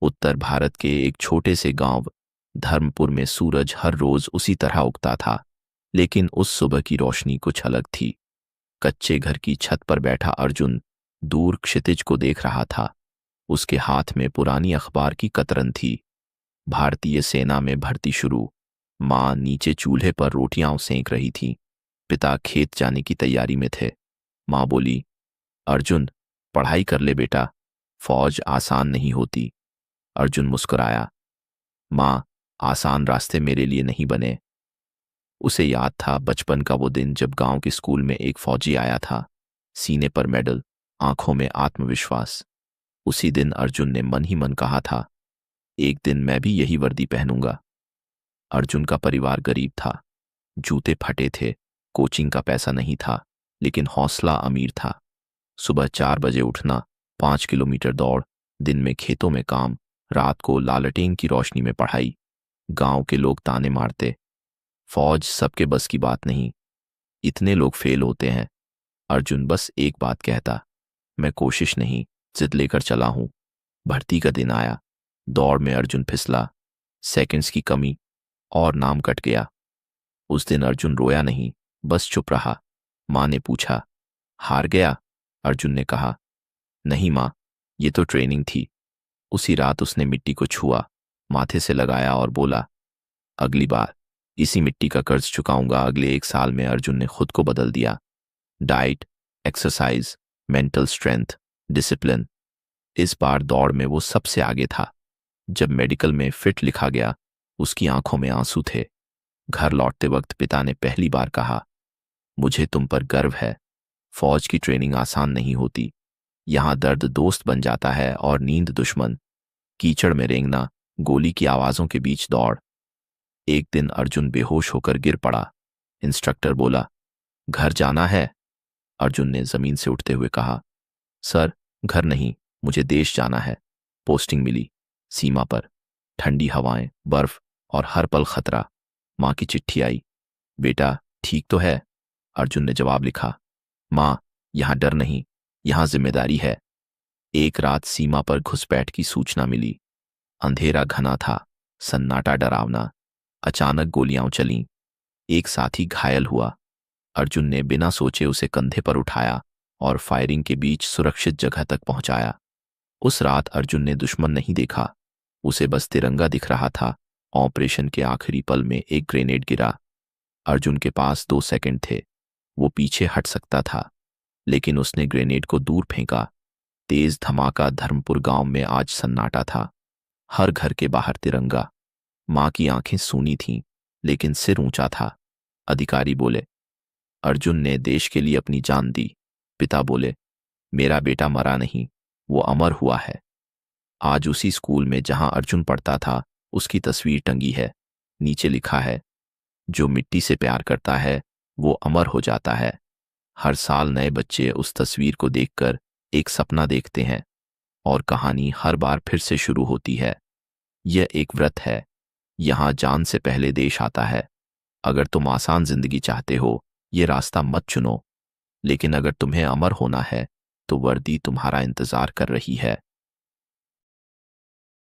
उत्तर भारत के एक छोटे से गांव धर्मपुर में सूरज हर रोज उसी तरह उगता था, लेकिन उस सुबह की रोशनी कुछ अलग थी। कच्चे घर की छत पर बैठा अर्जुन दूर क्षितिज को देख रहा था। उसके हाथ में पुरानी अखबार की कतरन थी। भारतीय सेना में भर्ती शुरू। माँ नीचे चूल्हे पर रोटियां सेंक रही थी। पिता खेत जाने की तैयारी में थे। माँ बोली, अर्जुन, पढ़ाई कर ले बेटा, फौज आसान नहीं होती। अर्जुन मुस्कुराया, माँ, आसान रास्ते मेरे लिए नहीं बने। उसे याद था बचपन का वो दिन जब गांव के स्कूल में एक फौजी आया था, सीने पर मेडल, आंखों में आत्मविश्वास। उसी दिन अर्जुन ने मन ही मन कहा था, एक दिन मैं भी यही वर्दी पहनूंगा। अर्जुन का परिवार गरीब था। जूते फटे थे, कोचिंग का पैसा नहीं था, लेकिन हौसला अमीर था। सुबह 4 बजे उठना, 5 किलोमीटर दौड़, दिन में खेतों में काम, रात को लालटेन की रोशनी में पढ़ाई। गांव के लोग ताने मारते, फौज सबके बस की बात नहीं, इतने लोग फेल होते हैं। अर्जुन बस एक बात कहता, मैं कोशिश नहीं, जिद लेकर चला हूं। भर्ती का दिन आया। दौड़ में अर्जुन फिसला, सेकंड्स की कमी और नाम कट गया। उस दिन अर्जुन रोया नहीं, बस चुप रहा। माँ ने पूछा, हार गया? अर्जुन ने कहा, नहीं माँ, ये तो ट्रेनिंग थी। उसी रात उसने मिट्टी को छुआ, माथे से लगाया और बोला, अगली बार इसी मिट्टी का कर्ज चुकाऊंगा। अगले 1 साल में अर्जुन ने खुद को बदल दिया। Diet, exercise, mental strength, discipline. इस बार दौड़ में वो सबसे आगे था। जब मेडिकल में फिट लिखा गया, उसकी आंखों में आंसू थे। घर लौटते वक्त पिता ने पहली बार कहा, मुझे तुम पर गर्व है। फौज की ट्रेनिंग आसान नहीं होती। यहां दर्द दोस्त बन जाता है और नींद दुश्मन। कीचड़ में रेंगना, गोली की आवाजों के बीच दौड़। एक दिन अर्जुन बेहोश होकर गिर पड़ा। इंस्ट्रक्टर बोला, घर जाना है? अर्जुन ने जमीन से उठते हुए कहा, सर, घर नहीं, मुझे देश जाना है। पोस्टिंग मिली, सीमा पर। ठंडी हवाएं, बर्फ और हर पल खतरा। माँ की चिट्ठी आई, बेटा ठीक तो है? अर्जुन ने जवाब लिखा, माँ, यहां डर नहीं, यहां जिम्मेदारी है। एक रात सीमा पर घुसपैठ की सूचना मिली। अंधेरा घना था, सन्नाटा डरावना। अचानक गोलियां चलीं। एक साथी घायल हुआ। अर्जुन ने बिना सोचे उसे कंधे पर उठाया और फायरिंग के बीच सुरक्षित जगह तक पहुंचाया। उस रात अर्जुन ने दुश्मन नहीं देखा, उसे बस तिरंगा दिख रहा था। ऑपरेशन के आखिरी पल में एक ग्रेनेड गिरा। अर्जुन के पास 2 सेकंड थे। वो पीछे हट सकता था, लेकिन उसने ग्रेनेड को दूर फेंका। तेज धमाका। धर्मपुर गांव में आज सन्नाटा था। हर घर के बाहर तिरंगा। माँ की आंखें सूनी थीं, लेकिन सिर ऊंचा था। अधिकारी बोले, अर्जुन ने देश के लिए अपनी जान दी। पिता बोले, मेरा बेटा मरा नहीं, वो अमर हुआ है। आज उसी स्कूल में जहां अर्जुन पढ़ता था, उसकी तस्वीर टंगी है। नीचे लिखा है, जो मिट्टी से प्यार करता है वो अमर हो जाता है। हर साल नए बच्चे उस तस्वीर को देखकर एक सपना देखते हैं और कहानी हर बार फिर से शुरू होती है। यह एक व्रत है। यहां जान से पहले देश आता है। अगर तुम आसान जिंदगी चाहते हो, ये रास्ता मत चुनो। लेकिन अगर तुम्हें अमर होना है, तो वर्दी तुम्हारा इंतजार कर रही है।